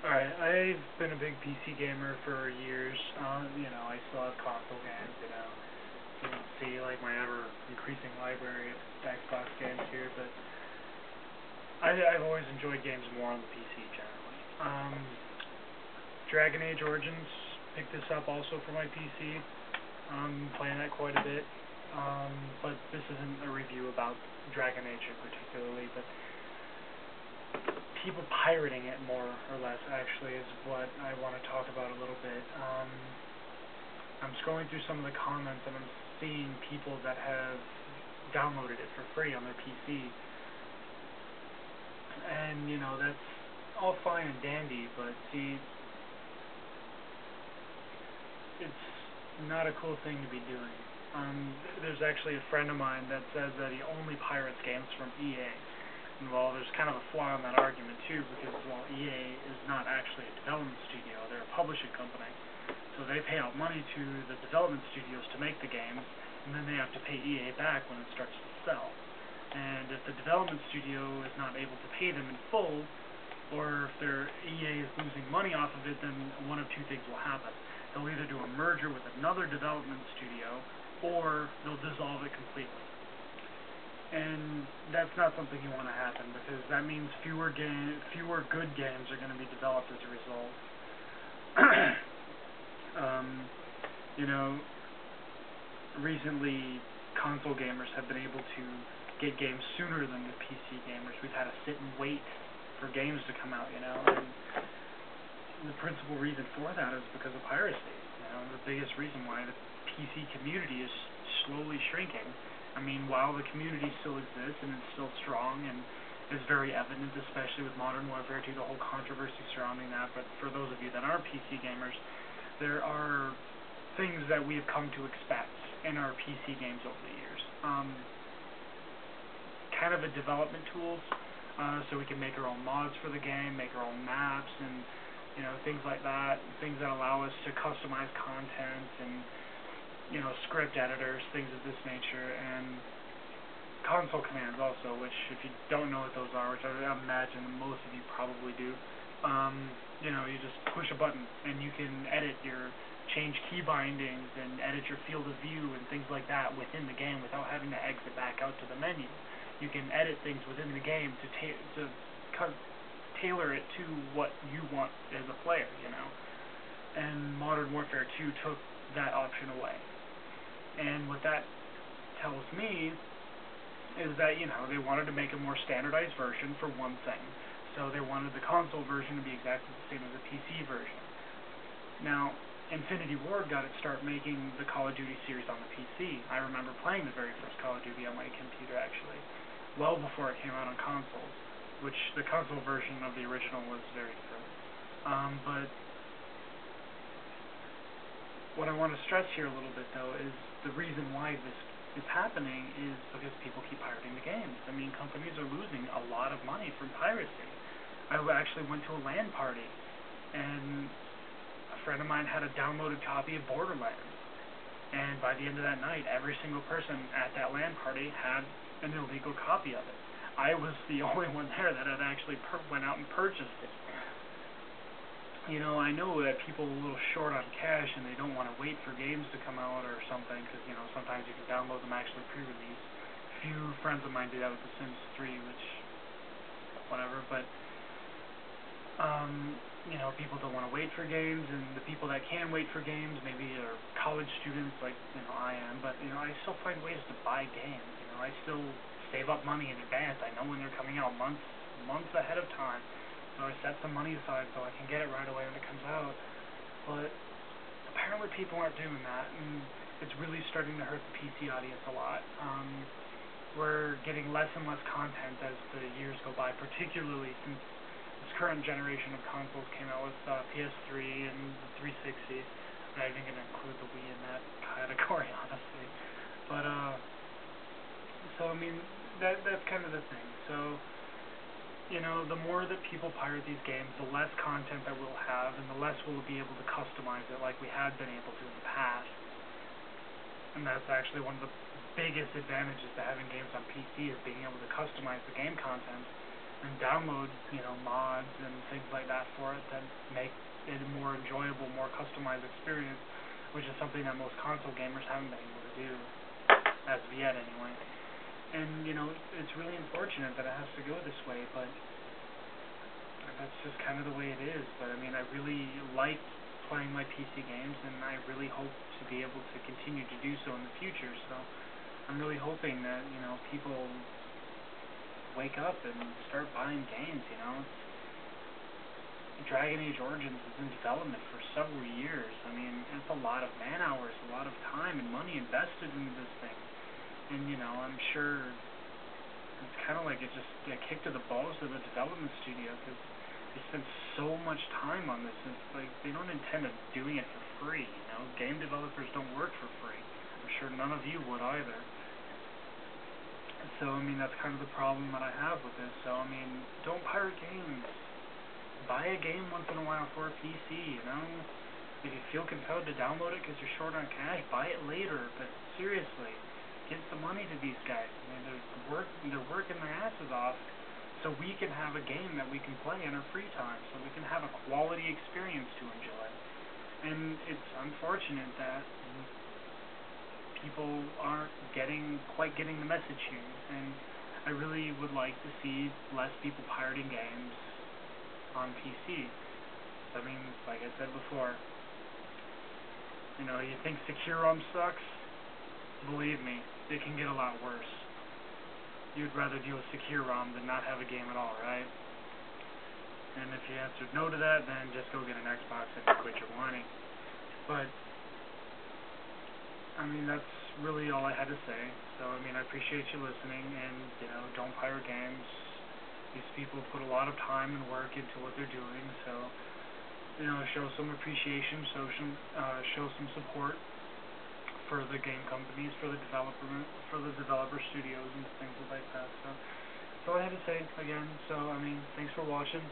Alright, I've been a big PC gamer for years. I still have console games, You can see, like, my ever-increasing library of Xbox games here, but I've always enjoyed games more on the PC, generally. Dragon Age Origins picked this up also for my PC. Playing that quite a bit. But this isn't a review about Dragon Age particularly, but people pirating it more or less actually is what I want to talk about a little bit. I'm scrolling through some of the comments and I'm seeing people that have downloaded it for free on their PC. And, that's all fine and dandy, but see, it's not a cool thing to be doing. There's actually a friend of mine that says that he only pirates games from EA. And well, there's kind of a flaw in that argument too, because while EA is not actually a development studio, they're a publishing company. So they pay out money to the development studios to make the games, and then they have to pay EA back when it starts to sell. And if the development studio is not able to pay them in full, or if their EA is losing money off of it, then one of two things will happen. They'll either do a merger with another development studio, or they'll dissolve it completely. And that's not something you want to happen, because that means fewer good games are going to be developed as a result. Recently console gamers have been able to get games sooner than the PC gamers. We've had to sit and wait for games to come out, and the principal reason for that is because of piracy. The biggest reason why the PC community is slowly shrinking. I mean, while the community still exists and it's still strong and is very evident, especially with Modern Warfare 2, the whole controversy surrounding that, but for those of you that are PC gamers, there are things that we have come to expect in our PC games over the years. Kind of a development tools, so we can make our own mods for the game, make our own maps, and things like that, things that allow us to customize content and script editors, things of this nature, and console commands also, which if you don't know what those are, which I imagine most of you probably do, you just push a button and you can change key bindings and edit your field of view and things like that within the game without having to exit back out to the menu. You can edit things within the game to tailor it to what you want as a player, And Modern Warfare 2 took that option away. And what that tells me is that, they wanted to make a more standardized version for one thing. So they wanted the console version to be exactly the same as the PC version. Now, Infinity Ward got its start making the Call of Duty series on the PC. I remember playing the very first Call of Duty on my computer, actually, well before it came out on consoles, which the console version of the original was very different. But what I want to stress here a little bit, though, is the reason why this is happening is because people keep pirating the games. I mean, companies are losing a lot of money from piracy. I actually went to a LAN party, and a friend of mine had a downloaded copy of Borderlands. And by the end of that night, every single person at that LAN party had an illegal copy of it. I was the only one there that had actually went out and purchased it. I know that people are a little short on cash and they don't want to wait for games to come out or something, because, sometimes you can download them actually pre-release. A few friends of mine did that with The Sims 3, which, whatever, but, people don't want to wait for games, and the people that can wait for games maybe are college students like, I am, but, I still find ways to buy games, I still save up money in advance. I know when they're coming out months ahead of time. So I set some money aside so I can get it right away when it comes out. But apparently people aren't doing that, and it's really starting to hurt the PC audience a lot. We're getting less and less content as the years go by, particularly since this current generation of consoles came out with PS3 and the 360. I'm not even going to include the Wii in that category, honestly. But, so, I mean, that's kind of the thing. So, the more that people pirate these games, the less content that we'll have, and the less we'll be able to customize it like we had been able to in the past. And that's actually one of the biggest advantages to having games on PC, is being able to customize the game content and download, mods and things like that for it that make it a more enjoyable, more customized experience, which is something that most console gamers haven't been able to do, as of yet anyway. And, it's really unfortunate that it has to go this way, but that's just kind of the way it is. But, I really like playing my PC games, and I really hope to be able to continue to do so in the future, so I'm really hoping that, people wake up and start buying games, Dragon Age Origins is in development for several years. It's a lot of man hours, a lot of time and money invested into this thing. And, I'm sure it's kind of like it kicked to the balls of the development studio, because they spend so much time on this. It's like they don't intend on doing it for free, Game developers don't work for free. I'm sure none of you would either. So, that's kind of the problem that I have with this. So, don't pirate games. Buy a game once in a while for a PC, If you feel compelled to download it because you're short on cash, buy it later. But seriously, give the money to these guys. They're working their asses off so we can have a game that we can play in our free time, so we can have a quality experience to enjoy. And it's unfortunate that people aren't quite getting the message here, and I really would like to see less people pirating games on PC. Like I said before, you think Secure ROM sucks? Believe me, it can get a lot worse. You'd rather deal with Secure ROM than not have a game at all, right? And if you answered no to that, then just go get an Xbox and quit your whining. But that's really all I had to say. So, I appreciate you listening, and, don't pirate games. These people put a lot of time and work into what they're doing, so, show some appreciation, show some support for the game companies, for the developer studios and things like that. So, that's all I had to say again. So, thanks for watching.